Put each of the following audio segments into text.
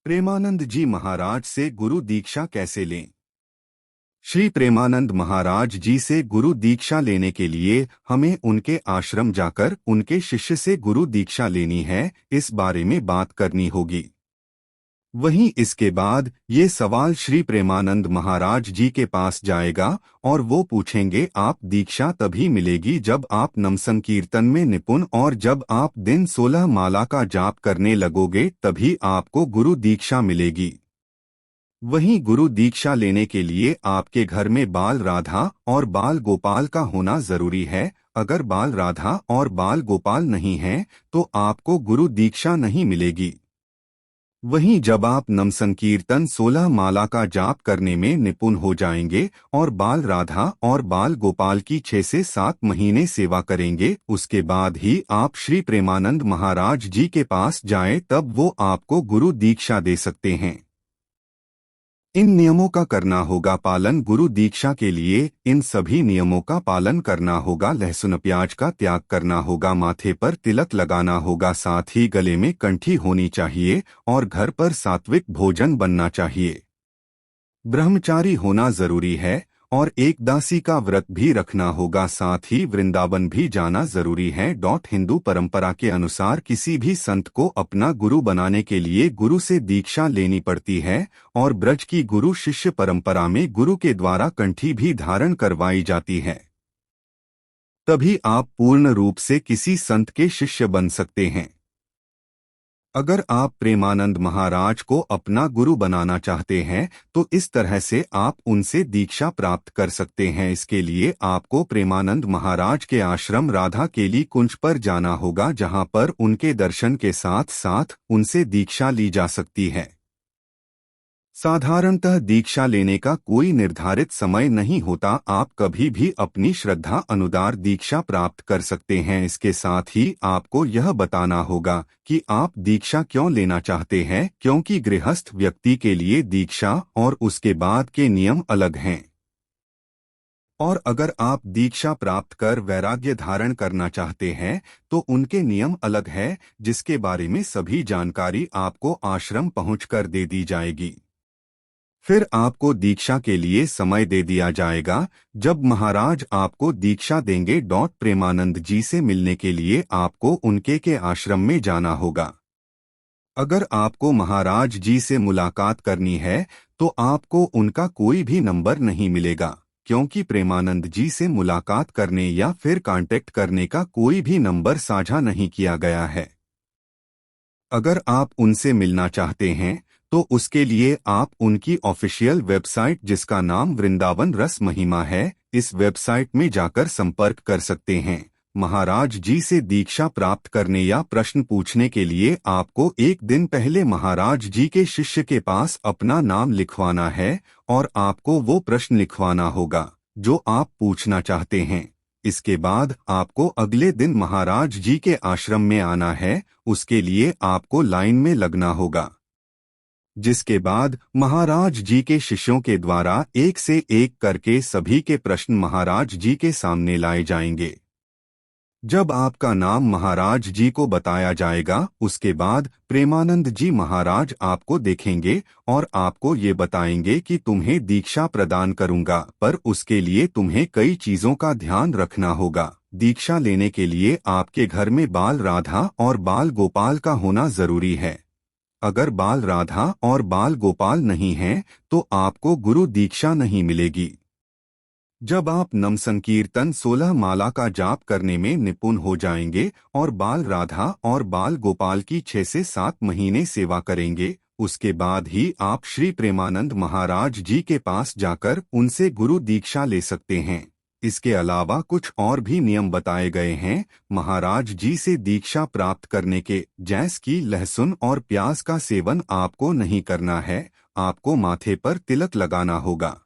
प्रेमानंद जी महाराज से गुरु दीक्षा कैसे लें। श्री प्रेमानंद महाराज जी से गुरु दीक्षा लेने के लिए हमें उनके आश्रम जाकर उनके शिष्य से गुरु दीक्षा लेनी है, इस बारे में बात करनी होगी। वहीं इसके बाद ये सवाल श्री प्रेमानंद महाराज जी के पास जाएगा और वो पूछेंगे, आप दीक्षा तभी मिलेगी जब आप नामसंकीर्तन में निपुण और जब आप दिन 16 माला का जाप करने लगोगे तभी आपको गुरु दीक्षा मिलेगी। वहीं गुरु दीक्षा लेने के लिए आपके घर में बाल राधा और बाल गोपाल का होना जरूरी है। अगर बाल राधा और बाल गोपाल नहीं हैं तो आपको गुरु दीक्षा नहीं मिलेगी। वहीं जब आप नामसंकीर्तन 16 माला का जाप करने में निपुण हो जाएंगे और बाल राधा और बाल गोपाल की 6 से 7 महीने सेवा करेंगे, उसके बाद ही आप श्री प्रेमानंद महाराज जी के पास जाएं, तब वो आपको गुरु दीक्षा दे सकते हैं। इन नियमों का करना होगा पालन। गुरु दीक्षा के लिए इन सभी नियमों का पालन करना होगा। लहसुन प्याज का त्याग करना होगा, माथे पर तिलक लगाना होगा, साथ ही गले में कंठी होनी चाहिए और घर पर सात्विक भोजन बनना चाहिए। ब्रह्मचारी होना जरूरी है और एक दासी का व्रत भी रखना होगा, साथ ही वृंदावन भी जाना जरूरी है। हिंदू परंपरा के अनुसार किसी भी संत को अपना गुरु बनाने के लिए गुरु से दीक्षा लेनी पड़ती है और ब्रज की गुरु शिष्य परंपरा में गुरु के द्वारा कंठी भी धारण करवाई जाती है। तभी आप पूर्ण रूप से किसी संत के शिष्य बन सकते हैं। अगर आप प्रेमानंद महाराज को अपना गुरु बनाना चाहते हैं तो इस तरह से आप उनसे दीक्षा प्राप्त कर सकते हैं। इसके लिए आपको प्रेमानंद महाराज के आश्रम राधा केली कुंज पर जाना होगा, जहां पर उनके दर्शन के साथ साथ उनसे दीक्षा ली जा सकती है। साधारणतः दीक्षा लेने का कोई निर्धारित समय नहीं होता, आप कभी भी अपनी श्रद्धा अनुसार दीक्षा प्राप्त कर सकते हैं। इसके साथ ही आपको यह बताना होगा कि आप दीक्षा क्यों लेना चाहते हैं, क्योंकि गृहस्थ व्यक्ति के लिए दीक्षा और उसके बाद के नियम अलग हैं। और अगर आप दीक्षा प्राप्त कर वैराग्य धारण करना चाहते हैं तो उनके नियम अलग है, जिसके बारे में सभी जानकारी आपको आश्रम पहुंचकर दे दी जाएगी। फिर आपको दीक्षा के लिए समय दे दिया जाएगा। जब महाराज आपको दीक्षा देंगे, प्रेमानंद जी से मिलने के लिए आपको उनके के आश्रम में जाना होगा। अगर आपको महाराज जी से मुलाकात करनी है तो आपको उनका कोई भी नंबर नहीं मिलेगा, क्योंकि प्रेमानंद जी से मुलाकात करने या फिर कांटेक्ट करने का कोई भी नंबर साझा नहीं किया गया है। अगर आप उनसे मिलना चाहते हैं तो उसके लिए आप उनकी ऑफिशियल वेबसाइट, जिसका नाम वृंदावन रस महिमा है, इस वेबसाइट में जाकर संपर्क कर सकते हैं। महाराज जी से दीक्षा प्राप्त करने या प्रश्न पूछने के लिए आपको एक दिन पहले महाराज जी के शिष्य के पास अपना नाम लिखवाना है और आपको वो प्रश्न लिखवाना होगा जो आप पूछना चाहते हैं। इसके बाद आपको अगले दिन महाराज जी के आश्रम में आना है। उसके लिए आपको लाइन में लगना होगा, जिसके बाद महाराज जी के शिष्यों के द्वारा एक से एक करके सभी के प्रश्न महाराज जी के सामने लाए जाएंगे। जब आपका नाम महाराज जी को बताया जाएगा, उसके बाद प्रेमानंद जी महाराज आपको देखेंगे और आपको ये बताएंगे कि तुम्हें दीक्षा प्रदान करूंगा, पर उसके लिए तुम्हें कई चीजों का ध्यान रखना होगा। दीक्षा लेने के लिए आपके घर में बाल राधा और बाल गोपाल का होना जरूरी है। अगर बाल राधा और बाल गोपाल नहीं हैं तो आपको गुरु दीक्षा नहीं मिलेगी। जब आप नामसंकीर्तन 16 माला का जाप करने में निपुण हो जाएंगे और बाल राधा और बाल गोपाल की 6 से 7 महीने सेवा करेंगे, उसके बाद ही आप श्री प्रेमानंद महाराज जी के पास जाकर उनसे गुरु दीक्षा ले सकते हैं। इसके अलावा कुछ और भी नियम बताए गए हैं महाराज जी से दीक्षा प्राप्त करने के, जैसे कि लहसुन और प्याज का सेवन आपको नहीं करना है, आपको माथे पर तिलक लगाना होगा,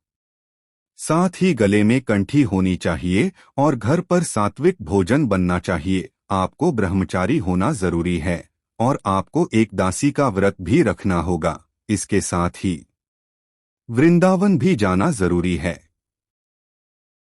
साथ ही गले में कंठी होनी चाहिए और घर पर सात्विक भोजन बनना चाहिए। आपको ब्रह्मचारी होना जरूरी है और आपको एक दासी का व्रत भी रखना होगा। इसके साथ ही वृंदावन भी जाना जरूरी है।